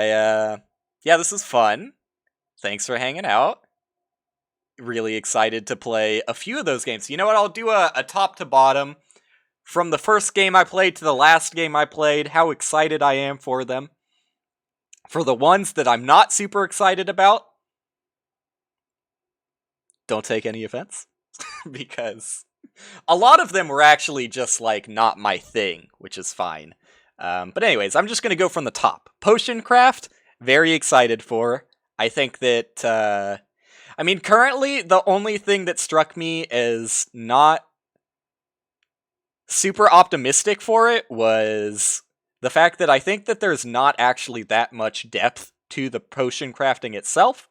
Yeah, this is fun. Thanks for hanging out. Really excited to play a few of those games. You know what? I'll do a top to bottom from the first game I played to the last game I played, how excited I am for them. For the ones that I'm not super excited about, don't take any offense, because a lot of them were actually just like not my thing, which is fine. But anyways, I'm just gonna go from the top. Potion craft, very excited for. I think that I mean, currently the only thing that struck me as not super optimistic for it was the fact that I think that there's not actually that much depth to the potion crafting itself.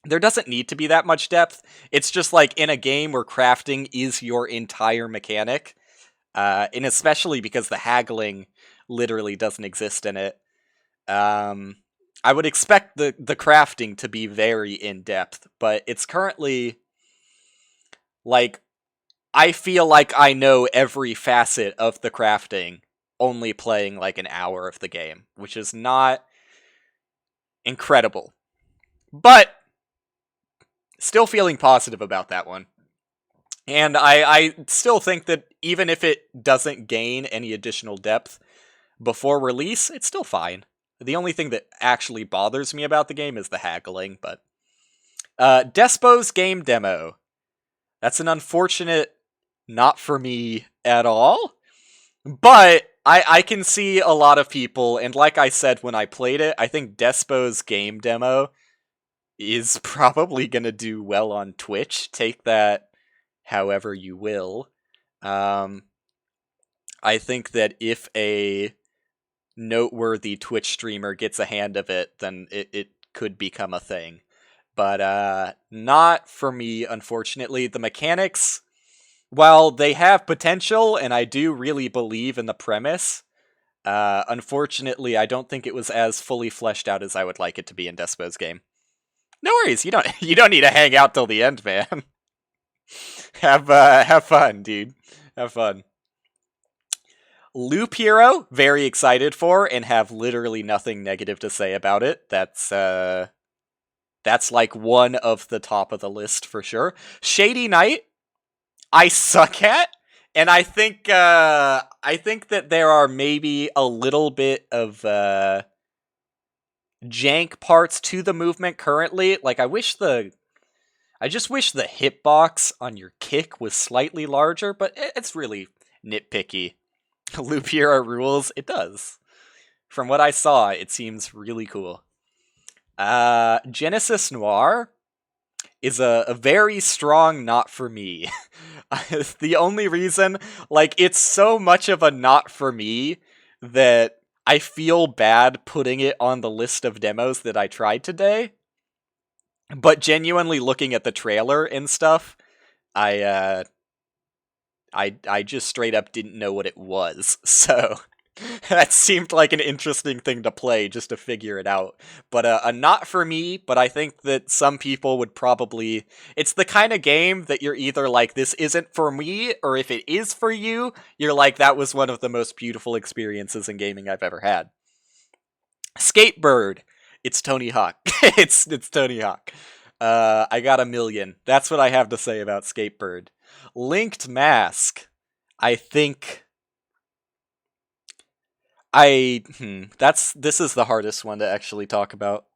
There doesn't need to be that much depth. It's just like in a game where crafting is your entire mechanic, and especially because the haggling literally doesn't exist in it. I would expect the crafting to be very in depth, but it's currently like I feel like I know every facet of the crafting only playing like an hour of the game, which is not incredible. But still feeling positive about that one. And I still think that even if it doesn't gain any additional depth before release, it's still fine. The only thing that actually bothers me about the game is the haggling, but Despo's game demo. That's an unfortunate not for me at all. But I can see a lot of people, and like I said when I played it, I think Despo's game demo is probably going to do well on Twitch. Take that however you will. Um, I think that if a noteworthy Twitch streamer gets a hand of it, then it could become a thing. But not for me, unfortunately. The mechanics, while they have potential, and I do really believe in the premise, unfortunately, I don't think it was as fully fleshed out as I would like it to be in Despo's game. No worries, you don't need to hang out till the end, man. Have fun, dude. Have fun. Loop Hero, very excited for, and have literally nothing negative to say about it. That's like one of the top of the list for sure. Shady Knight, I suck at, and I think that there are maybe a little bit of jank parts to the movement currently. Like I just wish the hitbox on your kick was slightly larger, but it's really nitpicky. Loop Hero rules, it does. From what I saw, it seems really cool. Genesis Noir is a very strong not for me. The only reason, like, it's so much of a not for me that I feel bad putting it on the list of demos that I tried today. But genuinely looking at the trailer and stuff, I I just straight up didn't know what it was. So that seemed like an interesting thing to play just to figure it out. But a not for me, but I think that some people would probably. It's the kind of game that you're either like, this isn't for me, or if it is for you, you're like, that was one of the most beautiful experiences in gaming I've ever had. Skatebird. It's Tony Hawk. It's Tony Hawk. I got a million. That's what I have to say about Skatebird. Linked Mask. I think that's this is the hardest one to actually talk about.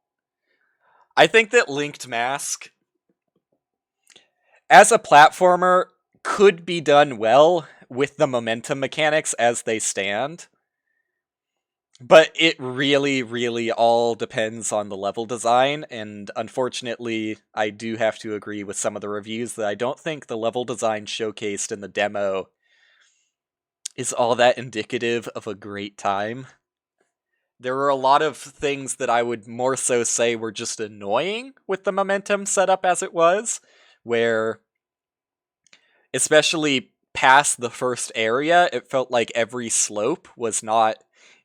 I think that Linked Mask as a platformer could be done well with the momentum mechanics as they stand. But it really, really all depends on the level design, and unfortunately, I do have to agree with some of the reviews that I don't think the level design showcased in the demo is all that indicative of a great time. There were a lot of things that I would more so say were just annoying with the momentum setup as it was, where, especially past the first area, it felt like every slope was not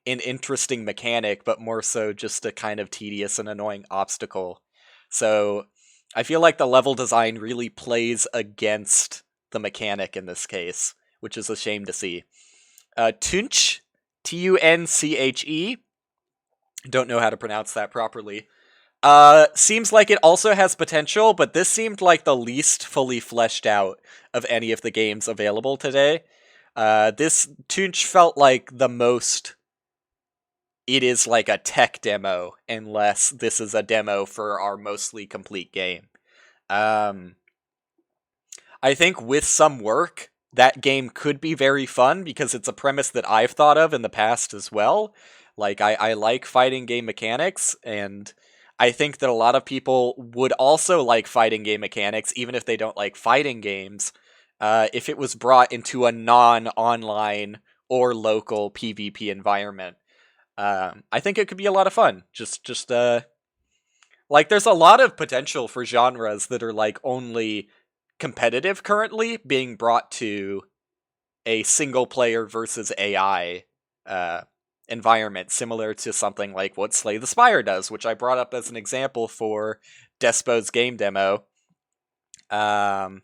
an interesting mechanic, but more so just a kind of tedious and annoying obstacle. So I feel like the level design really plays against the mechanic in this case, which is a shame to see. Tunche, Tunche, Don't know how to pronounce that properly. Seems like it also has potential, but this seemed like the least fully fleshed out of any of the games available today. This Tunch felt like the most. It is like a tech demo, unless this is a demo for our mostly complete game. Um, I think with some work, that game could be very fun because it's a premise that I've thought of in the past as well. Like, I like fighting game mechanics, and I think that a lot of people would also like fighting game mechanics, even if they don't like fighting games, if it was brought into a non online or local PvP environment. I think it could be a lot of fun. Like, there's a lot of potential for genres that are like only competitive currently being brought to a single player versus AI uh, environment, similar to something like what Slay the Spire does, which I brought up as an example for Despo's game demo. Um,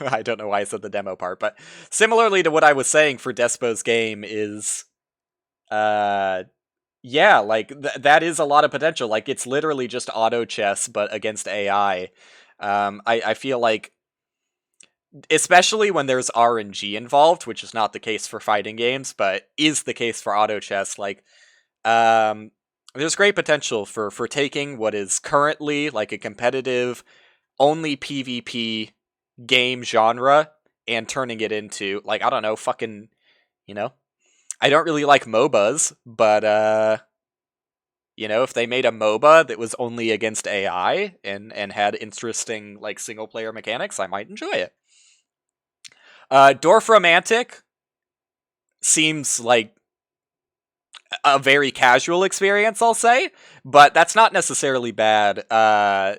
I don't know why I said the demo part, but similarly to what I was saying for Despo's game is, uh, yeah, like that is a lot of potential. Like it's literally just auto chess, but against AI. I feel like especially when there's RNG involved, which is not the case for fighting games, but is the case for auto chess. Like, um, there's great potential for taking what is currently like a competitive only PvP game genre and turning it into like I don't know, fucking you know. I don't really like MOBAs, but if they made a MOBA that was only against AI and had interesting like single player mechanics, I might enjoy it. Dwarf Romantic seems like a very casual experience, I'll say, but that's not necessarily bad. I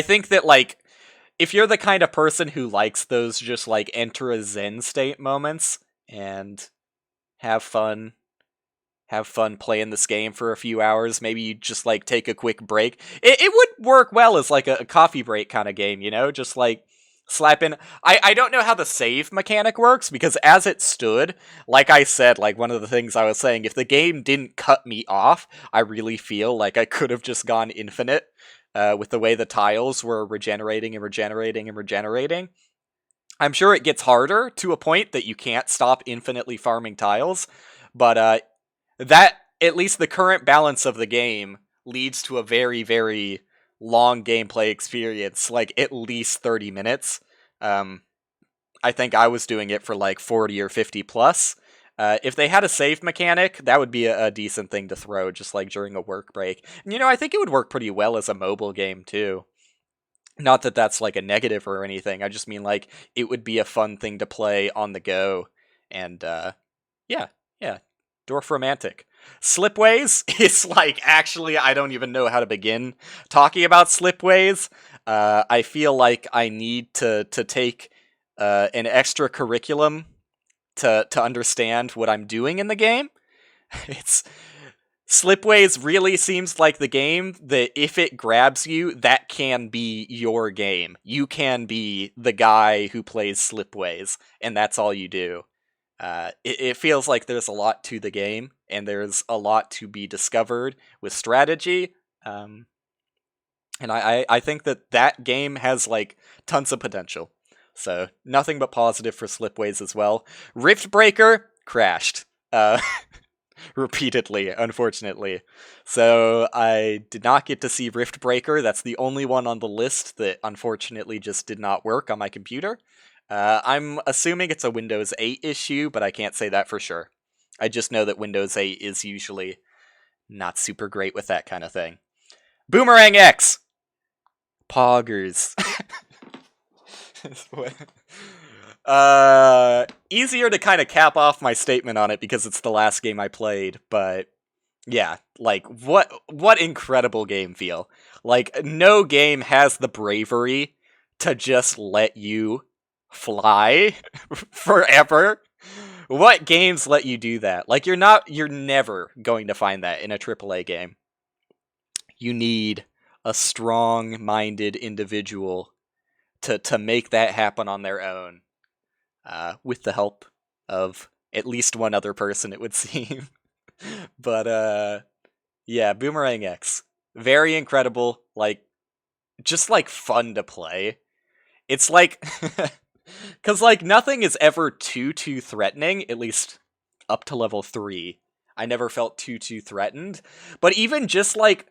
think that like if you're the kind of person who likes those just like enter a zen state moments and have fun have fun playing this game for a few hours. Maybe you just like take a quick break. It would work well as like a coffee break kind of game, just like slap in. I don't know how the save mechanic works because as it stood, like I said, like one of the things I was saying, if the game didn't cut me off, I really feel like I could have just gone infinite with the way the tiles were regenerating and regenerating and regenerating. I'm sure it gets harder to a point that you can't stop infinitely farming tiles, but that at least the current balance of the game leads to a very very long gameplay experience, like at least 30 minutes. um I think I was doing it for like 40 or 50 plus. If they had a save mechanic, that would be a decent thing to throw just like during a work break. And I think it would work pretty well as a mobile game too. Not that that's like a negative or anything, I just mean like it would be a fun thing to play on the go. And yeah, yeah. Dwarf Romantic. Slipways is like actually I don't even know how to begin talking about Slipways. I feel like I need to take an extra curriculum to understand what I'm doing in the game. It's Slipways really seems like the game that if it grabs you, that can be your game. You can be the guy who plays Slipways, and that's all you do. It feels like there's a lot to the game, and there's a lot to be discovered with strategy. And I think that game has like tons of potential. So nothing but positive for Slipways as well. Riftbreaker crashed. Repeatedly, unfortunately. So I did not get to see Riftbreaker. That's the only one on the list that unfortunately just did not work on my computer. I'm assuming it's a Windows 8 issue, but I can't say that for sure. I just know that Windows 8 is usually not super great with that kind of thing. Boomerang X! Poggers. Easier to kind of cap off my statement on it because it's the last game I played, but yeah, like what incredible game feel. Like no game has the bravery to just let you fly forever. What games let you do that? Like you're never going to find that in a AAA game. You need a strong-minded individual to make that happen on their own, with the help of at least one other person, it would seem. But yeah, Boomerang X. Very incredible, like just like fun to play. It's like cuz like nothing is ever too threatening, at least up to level 3. I never felt too threatened, but even just like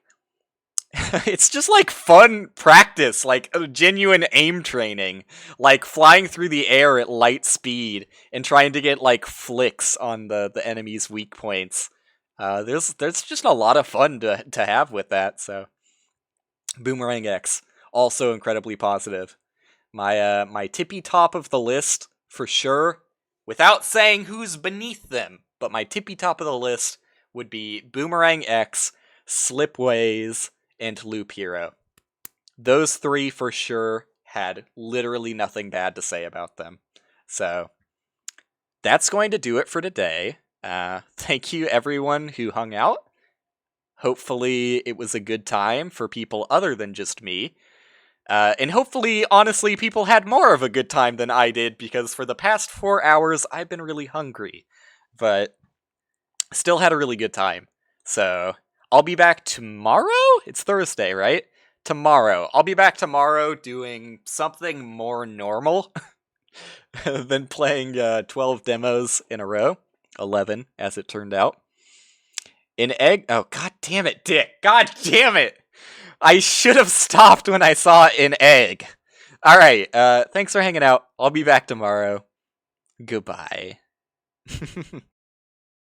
it's just like fun practice, like genuine aim training, like flying through the air at light speed and trying to get like flicks on the enemy's weak points. There's just a lot of fun to have with that. So Boomerang X, also incredibly positive. My tippy top of the list for sure, without saying who's beneath them, but my tippy top of the list would be Boomerang X, Slipways, and Loop Hero. Those three for sure had literally nothing bad to say about them. So that's going to do it for today. Thank you everyone who hung out. Hopefully it was a good time for people other than just me. And hopefully, honestly, people had more of a good time than I did, because for the past 4 hours, I've been really hungry. But still had a really good time. So, I'll be back tomorrow? It's Thursday, right? Tomorrow. I'll be back tomorrow doing something more normal than playing 12 demos in a row. 11, as it turned out. An egg. Oh, god damn it, Dick. God damn it. I should have stopped when I saw an egg. Alright, thanks for hanging out. I'll be back tomorrow. Goodbye.